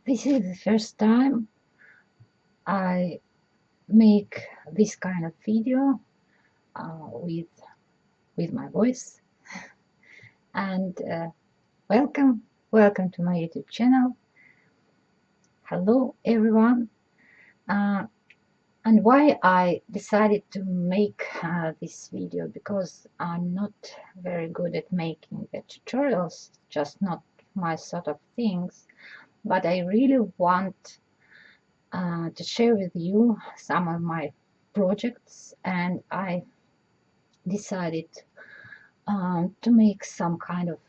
This is the first time I make this kind of video with my voice, and welcome to my YouTube channel. Hello everyone. And why I decided to make this video, because I'm not very good at making the tutorials, just not my sort of things, but I really want to share with you some of my projects, and I decided to make some kind of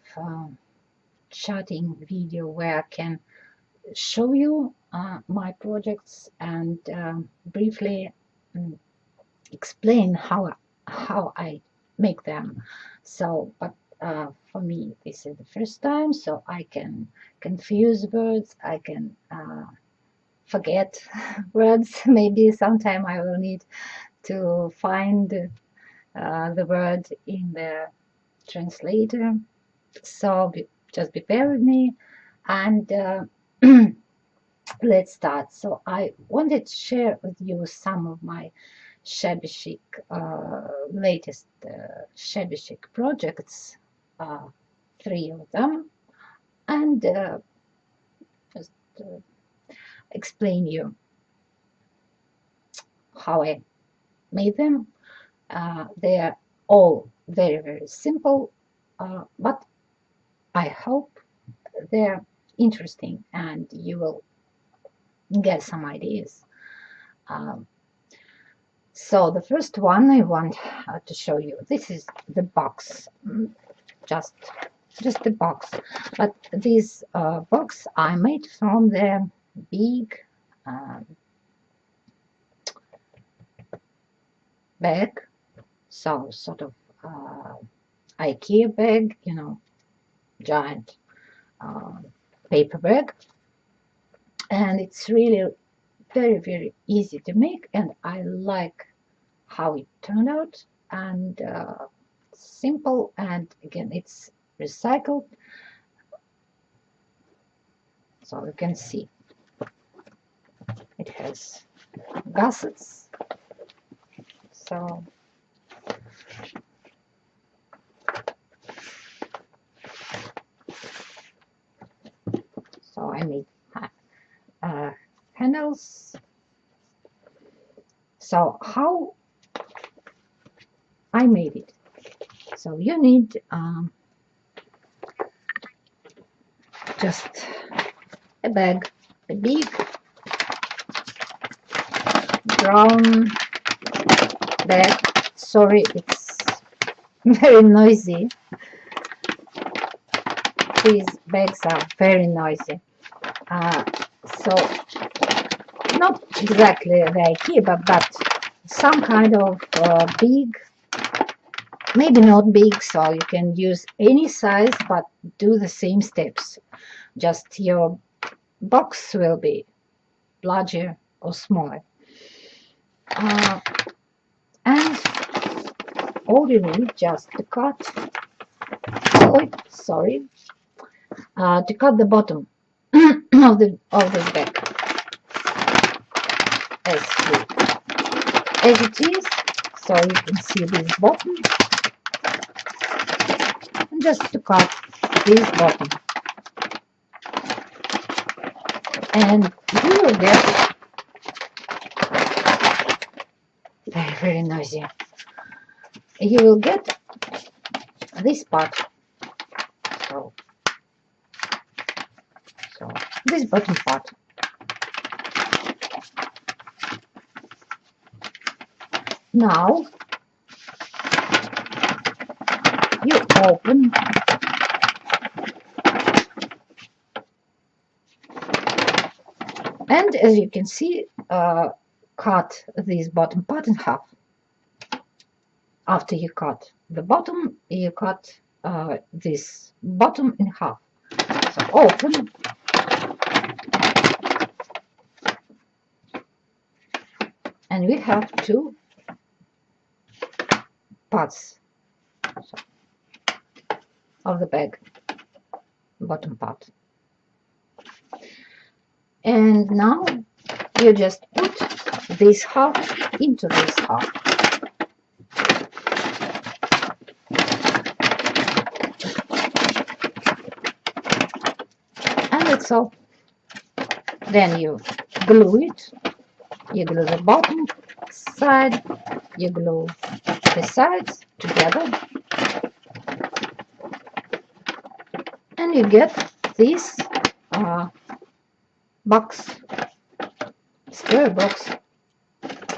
chatting video where I can show you my projects and briefly explain how I make them. So, but for me, this is the first time, so I can confuse words, I can forget words. Maybe sometime I will need to find the word in the translator. So just bear with me, and let's start. So I wanted to share with you some of my Shabby Chic, latest Shabby Chic projects, 3 of them, and just explain you how I made them. They are all very simple, but I hope they're interesting and you will get some ideas. So the first one I want to show you, this is the box, just the box, but this box I made from the big bag, so sort of IKEA bag, you know, giant paper bag, and it's really very easy to make, and I like how it turned out, and simple, and again it's recycled, so you can see it has gussets. So I made handles. So how I made it? So you need just a bag, a big brown bag. Sorry, it's very noisy. These bags are very noisy. So not exactly the IKEA, but some kind of big, maybe not big, so you can use any size, but do the same steps. Just your box will be larger or smaller. And all you need just to cut, to cut the bottom of the bag as it is. So you can see this bottom, and just to cut this bottom, and you will get very noisy. You will get this part. So this bottom part. Now you open and, as you can see, cut this bottom part in half. After you cut the bottom, you cut this bottom in half. So open, and we have 2 parts of the bag, bottom part. And now you just put this half into this half. And that's all. Then you glue it. You glue the bottom side, you glue the sides together, and you get this box, square box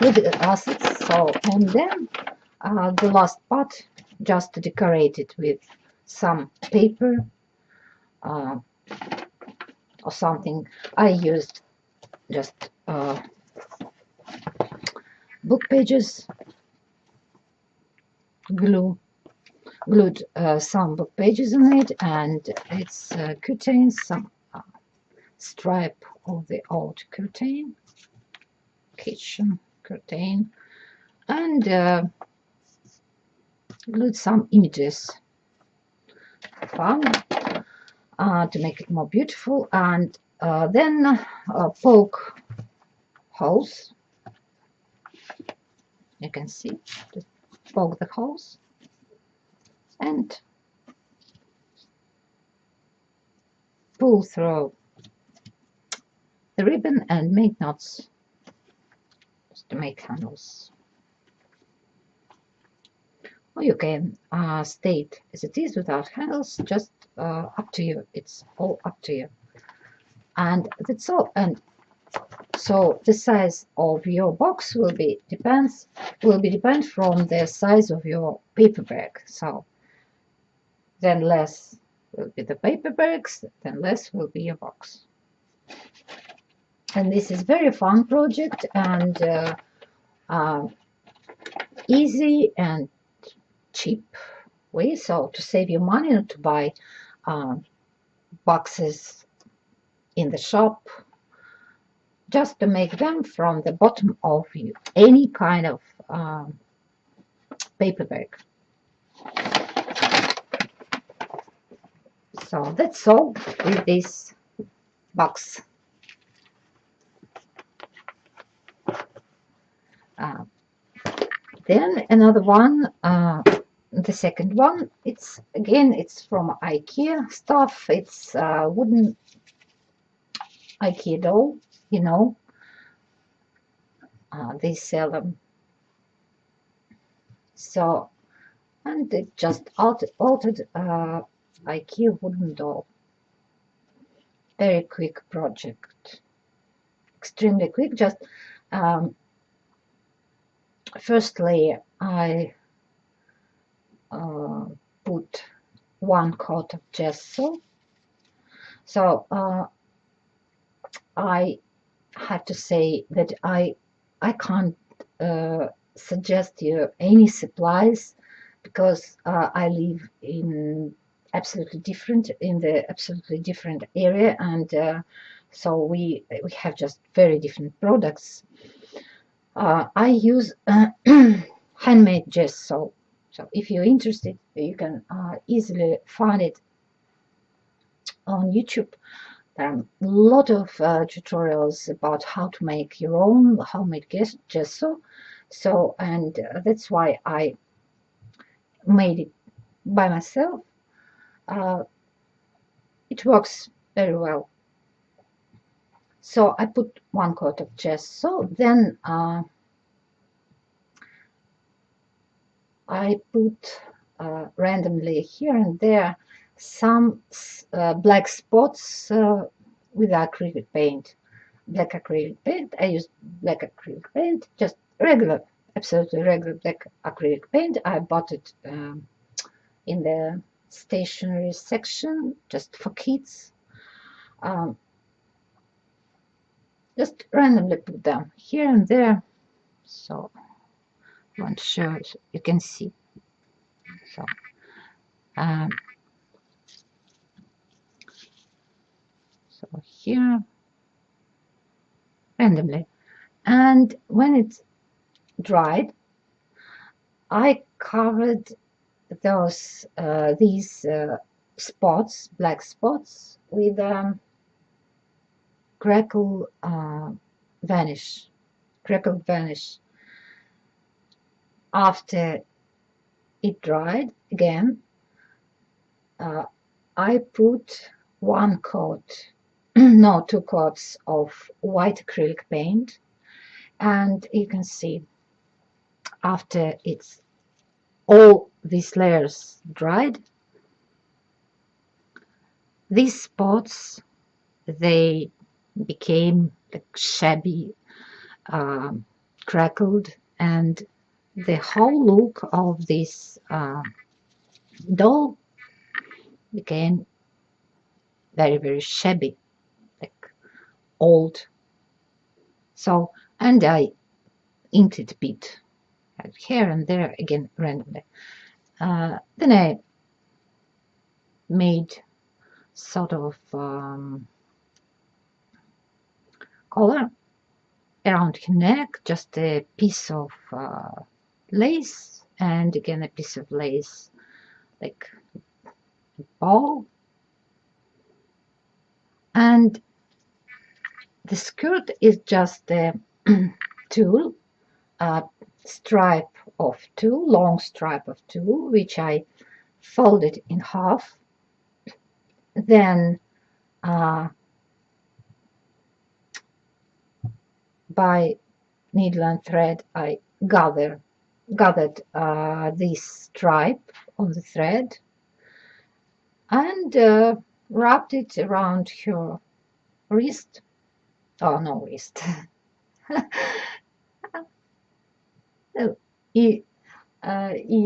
with the assets. So, and then the last part, just to decorate it with some paper or something. I used just book pages, glued some book pages on it, and it's curtains, some stripe of the old curtain, kitchen curtain, and glued some images. Fun to make it more beautiful, and then poke holes. You can see, just poke the holes and pull through the ribbon and make knots just to make handles. Or you can stay it as it is without handles, just up to you. It's all up to you. And that's all. And so the size of your box will depend from the size of your paper bag. So then less will be the paper bags, then less will be your box. And this is very fun project, and easy and cheap way. So to save your money, not to buy boxes in the shop, just to make them from the bottom of any kind of paper bag. So that's all with this box. Then another one, the second one, it's from IKEA stuff. It's wooden IKEA doll, you know. They sell them. So, and it just altered IKEA wooden doll. Very quick project, extremely quick. Just first layer, I put one coat of gesso. So I have to say that I can't suggest you any supplies, because I live in the absolutely different area, and so we have just very different products. I use handmade gesso. So if you're interested, you can easily find it on YouTube. There are a lot of tutorials about how to make your own homemade gesso. So, and that's why I made it by myself. It works very well. So I put one coat of gesso, then I put randomly here and there some black spots with acrylic paint. Black acrylic paint. I used black acrylic paint, just regular, absolutely regular black acrylic paint. I bought it in the stationery section, just for kids. Just randomly put them here and there. So I want to show it. You can see. So so here randomly, and when it's dried, I covered those these spots, black spots, with crackle vanish. Crackle vanish. After it dried again, I put one coat, no, 2 coats of white acrylic paint, and you can see after it's all these layers dried, these spots, they became like shabby, crackled, and the whole look of this doll became very, very shabby, like old. So, and I inked it a bit here and there again randomly. Then I made sort of collar around her neck, just a piece of lace, and again a piece of lace, like a ball. And the skirt is just a tulle, a stripe of tulle, long stripe of tulle, which I folded in half. Then by needle and thread I gathered this stripe on the thread and wrapped it around her wrist. Oh, no, wrist. Oh, you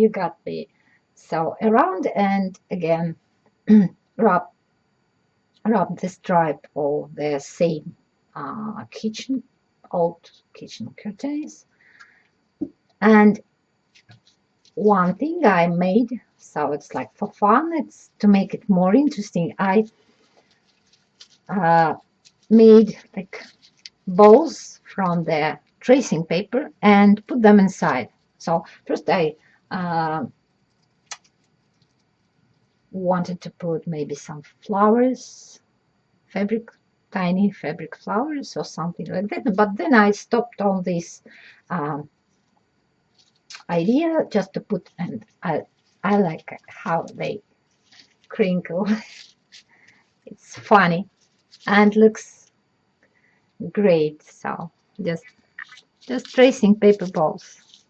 got me. So around, and again wrap the stripe of the same old kitchen curtains. And one thing I made, so it's like for fun, it's to make it more interesting, I made like balls from the tracing paper and put them inside. So first I wanted to put maybe some flowers, tiny fabric flowers or something like that, but then I stopped on this idea just to put, and I like how they crinkle. It's funny and looks great. So just tracing paper balls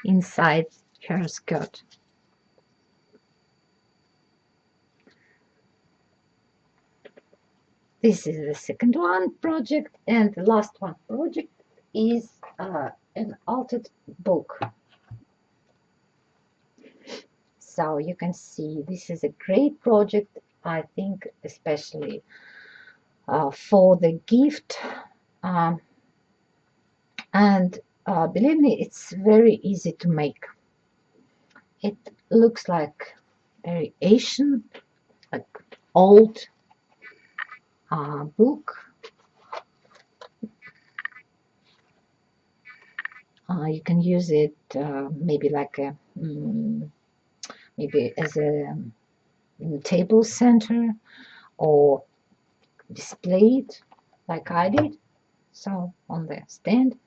inside her skirt. This is the second one project, and the last one project is an altered book. So you can see this is a great project, I think, especially for the gift. And believe me, it's very easy to make. It looks like very Asian, like old book. You can use it maybe like a maybe as a table center, or display it like I did, so on the stand.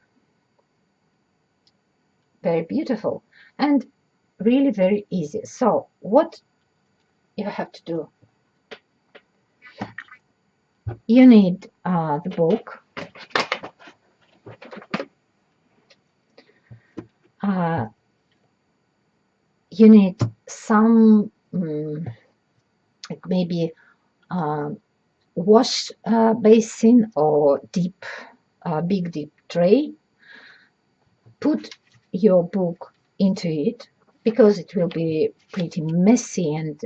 Very beautiful and really very easy. So what you have to do, you need the book, you need some like maybe wash basin or big deep tray. Put your book into it, because it will be pretty messy and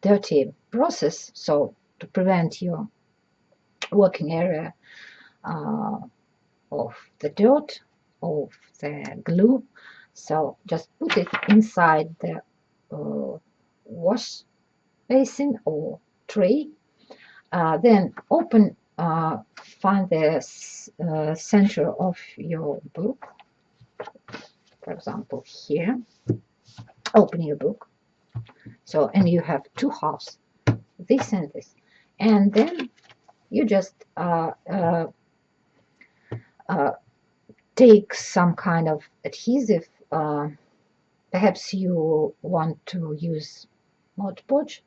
dirty process. So to prevent your working area of the dirt, of the glue, so just put it inside the wash basin or tray. Then find the center of your book, for example here. Open your book, so, and you have two halves, this and this, and then You just take some kind of adhesive. Perhaps you want to use Mod Podge,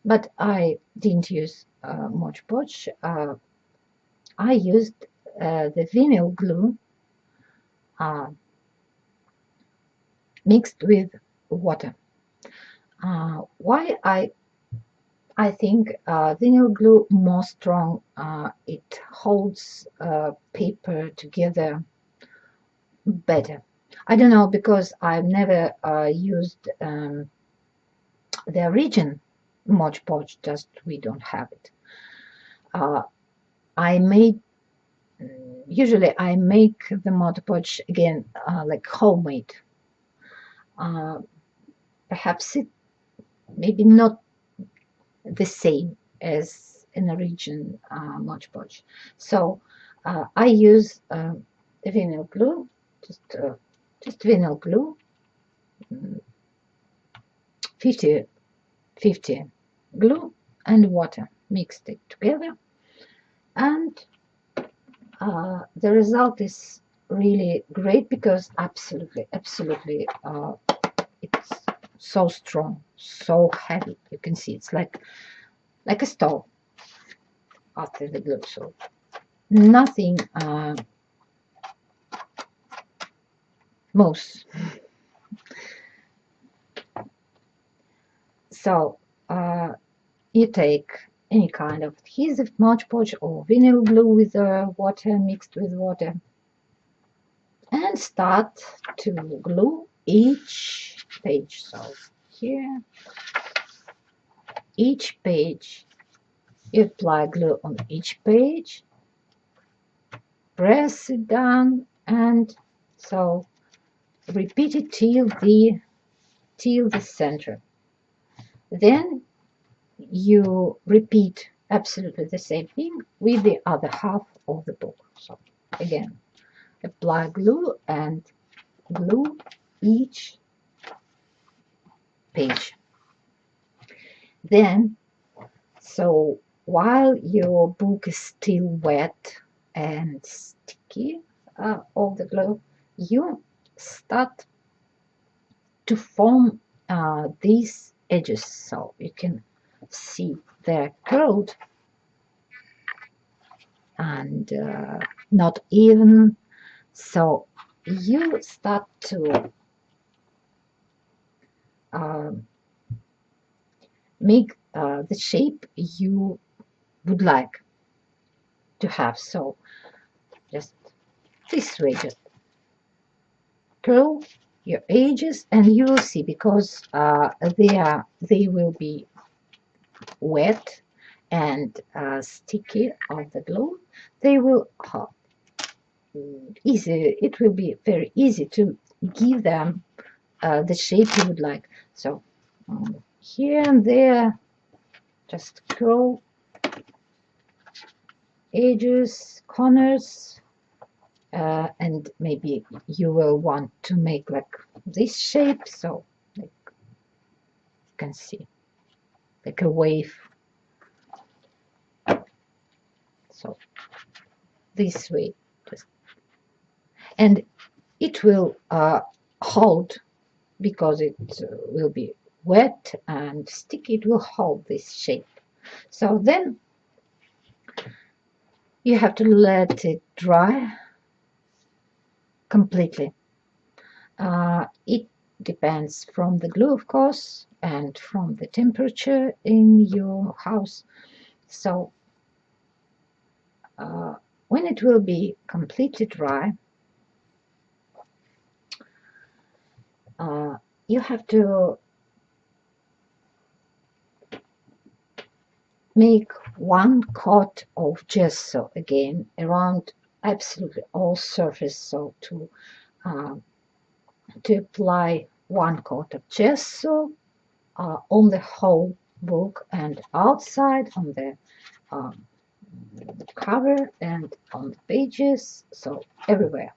but I didn't use Mod Podge. I used the vinyl glue mixed with water. Why I think vinyl glue more strong. It holds paper together better. I don't know because I've never used the origin Mod Podge. Just we don't have it. I made usually I make the Mod Podge again like homemade. Perhaps it maybe not the same as an origin Mod Podge. So I use the vinyl glue, just vinyl glue, 50 glue and water, mixed it together, and the result is really great because absolutely it's so strong, so heavy. You can see it's like a stove after the glue. So nothing moves. So you take any kind of adhesive, Mod Podge or vinyl glue with water, mixed with water, and start to glue each page. So here, each page, you apply glue on each page, press it down, and so repeat it till the center. Then you repeat absolutely the same thing with the other half of the book. So again, apply glue and glue each page. Then, so while your book is still wet and sticky, all the glue, you start to form these edges. So you can see they're curled and not even. So you start to make the shape you would like to have. So just this way, just curl your edges, and you will see, because they will be wet and sticky of the glue, they will it will be very easy to give them the shape you would like. So here and there, just curl edges, corners, and maybe you will want to make like this shape. So like you can see, like a wave. So this way, just, and it will hold, because it will be wet and sticky. It will hold this shape. So then you have to let it dry completely. It depends from the glue, of course, and from the temperature in your house. So when it will be completely dry, you have to make one coat of gesso again around absolutely all surface. So to apply one coat of gesso on the whole book, and outside on the cover and on the pages, so everywhere.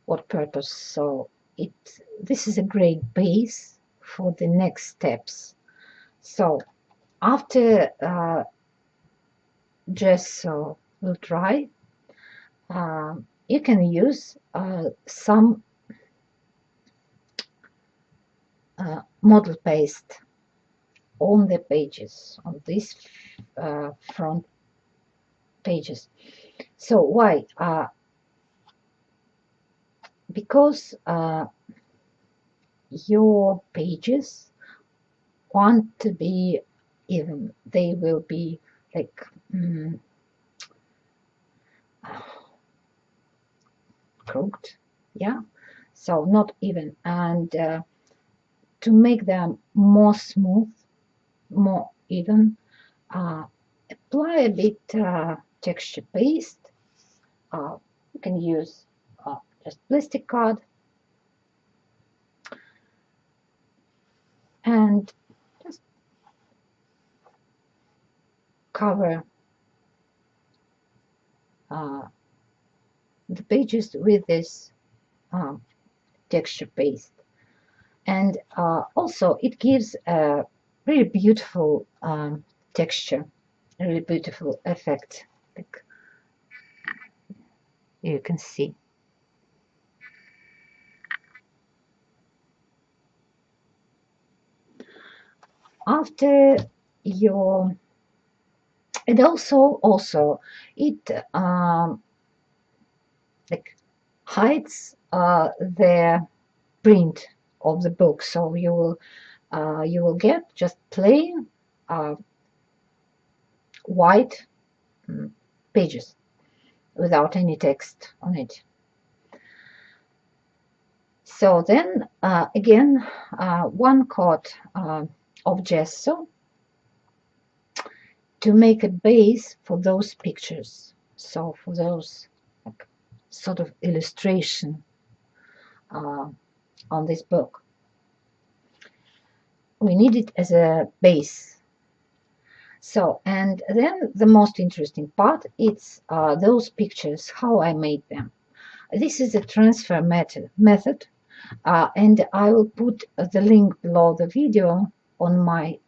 What purpose? So this is a great base for the next steps. So after gesso will dry, you can use some model paste on the pages, on these front pages. So why? Because your pages want to be even. They will be like crooked, yeah, so not even. And to make them more smooth, more even, apply a bit texture paste. You can use just plastic card and just cover the pages with this texture paste. And also it gives a really beautiful texture, a really beautiful effect, like you can see. After your, and also it like hides the print of the book, so you will get just plain white pages without any text on it. So then again, 1 quart of gesso to make a base for those pictures, so for those like, sort of illustration on this book. We need it as a base. So, and then the most interesting part, it's those pictures, how I made them. This is a transfer method, and I will put the link below the video on my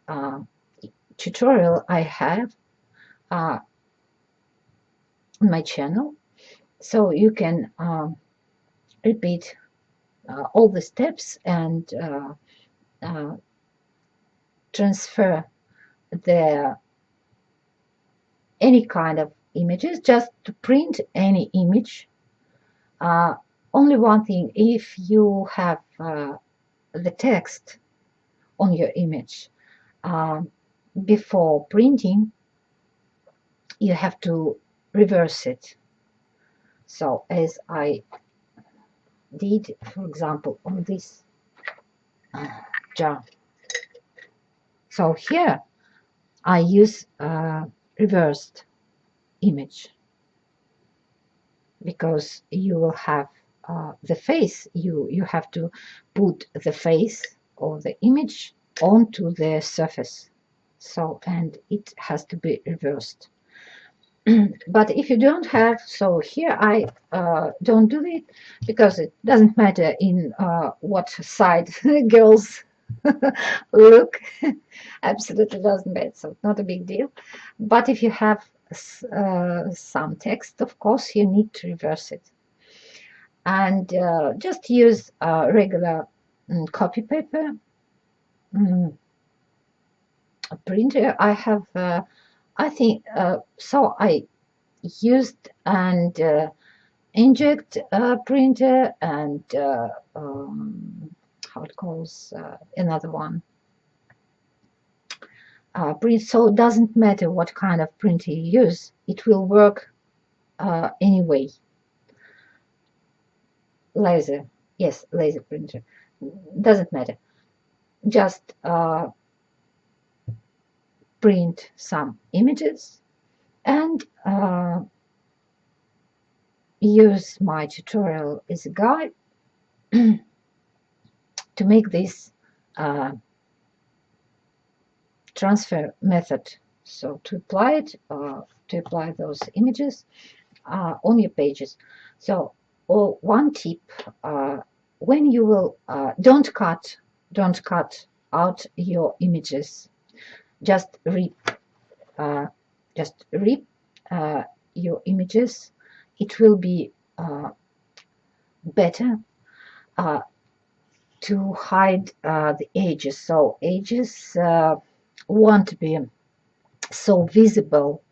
tutorial I have on my channel, so you can repeat all the steps and transfer any kind of images, just to print any image. Only one thing, if you have the text on your image before printing, you have to reverse it. So as I did, for example, on this jar. So here I use reversed image, because you will have the face, you have to put the face or the image onto the surface, so, and it has to be reversed. But if you don't have, so here I don't do it, because it doesn't matter in what side girls look. Absolutely doesn't matter, so not a big deal. But if you have some text, of course you need to reverse it, and just use regular copy paper printer. I have I think so I used and inject printer, and how it calls another one, print. So it doesn't matter what kind of printer you use, it will work anyway. Laser, yes, laser printer, doesn't matter. Just print some images and use my tutorial as a guide to make this transfer method. So to apply it, to apply those images on your pages. So one tip when you will don't cut out your images. Just rip uh, just rip your images. It will be better uh, to hide the edges, so edges won't be so visible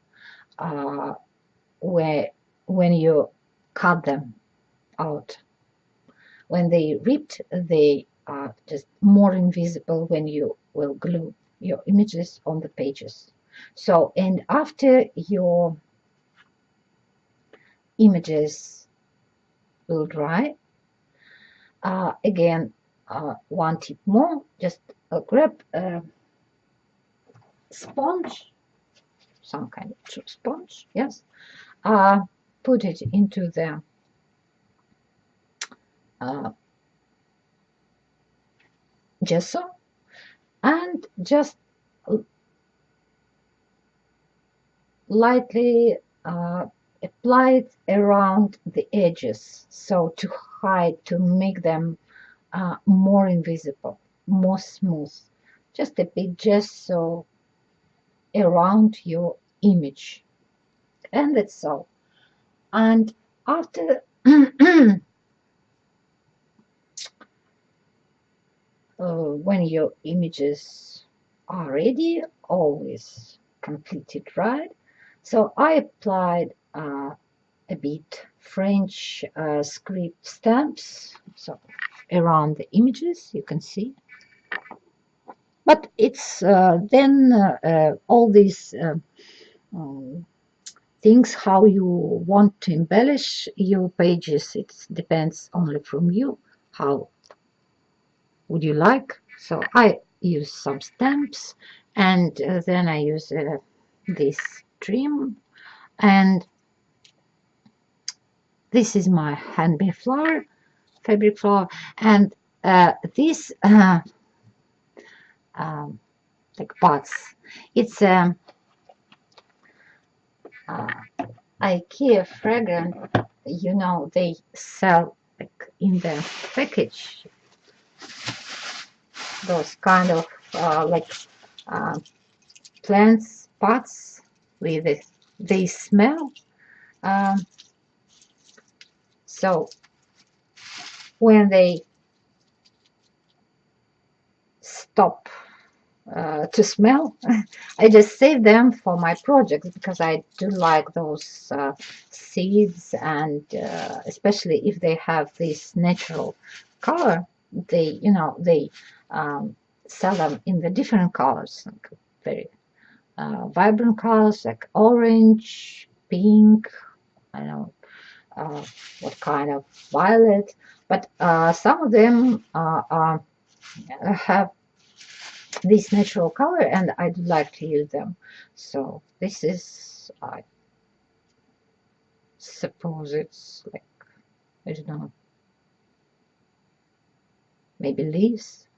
where when you cut them out. When they ripped, they are just more invisible when you will glue your images on the pages. So, and after your images will dry, again, one tip more, just grab a sponge, some kind of sponge, yes, put it into the gesso and just lightly apply it around the edges, so to hide, to make them more invisible, more smooth. Just a bit gesso around your image, and that's all. And after when your images are ready, always completed, right? So I applied a bit French script stamps, so around the images, you can see. But it's then all these um, things, how you want to embellish your pages, it depends only from you. How would you like? So I use some stamps, and then I use this trim, and this is my handmade flower, fabric flower, and this like pots. It's IKEA fragrant. You know, they sell like in the package those kind of like uh, plants pots with it. They smell. Um, so when they stop to smell, I just save them for my projects because I do like those seeds, and especially if they have this natural color, they, you know, they sell them in the different colors, like very vibrant colors like orange, pink, I don't know what kind of violet, but some of them have this natural color, and I'd like to use them. So this is, I suppose it's like, I don't know, maybe leaves,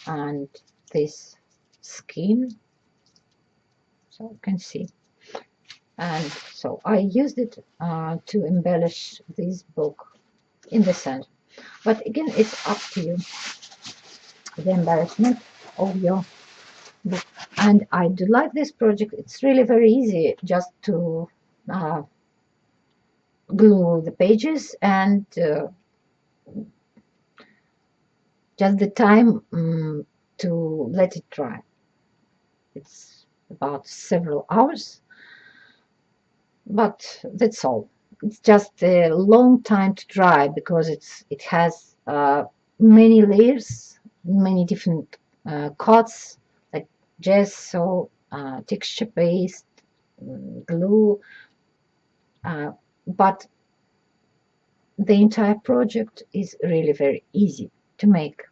and this skin, so you can see. And so I used it to embellish this book in the center. But again, it's up to you, the embellishment of your book. And I do like this project. It's really very easy just to glue the pages, and just the time to let it dry. It's about several hours, but that's all. It's just a long time to dry because it has many layers, many different coats like gesso, texture paste, glue, but the entire project is really very easy to make.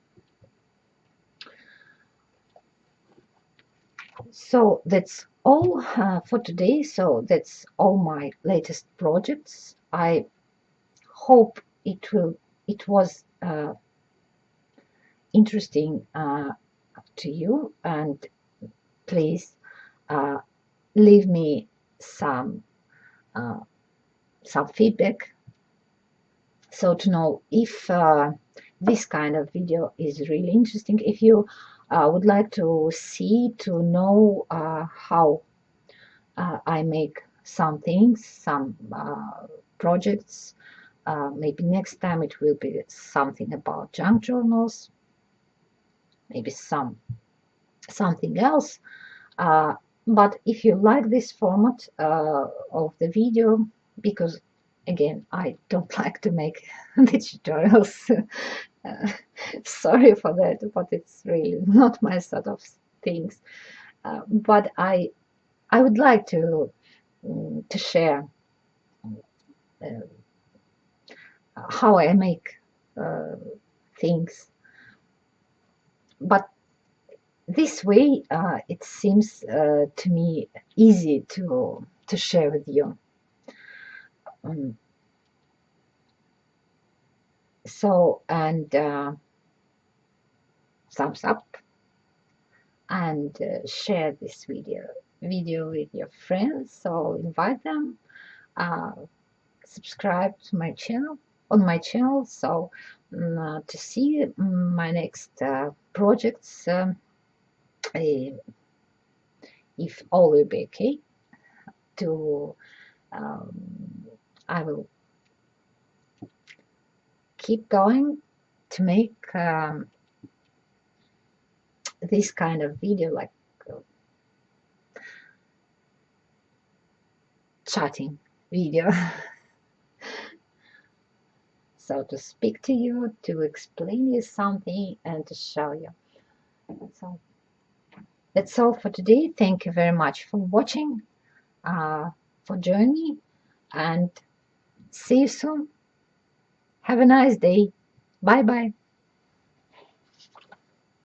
So that's all for today. So that's all my latest projects. I hope it was interesting to you, and please leave me some feedback So to know if this kind of video is really interesting, if you would like to see, to know how I make some things, some projects. Maybe next time it will be something about junk journals, maybe something else. But if you like this format of the video, because again, I don't like to make the tutorials. Sorry for that, but it's really not my sort of things. But I would like to share uh, how I make uh, things. But this way, it seems to me easy to share with you. Um, so and thumbs up, and share this video with your friends. So invite them. Uh, Subscribe to my channel on my channel. So to see my next projects. If all will be okay, to I will keep going to make this kind of video, like chatting video. So to speak to you, to explain you something, and to show you. So that's all for today. Thank you very much for watching, for joining me, and see you soon. Have a nice day. Bye bye.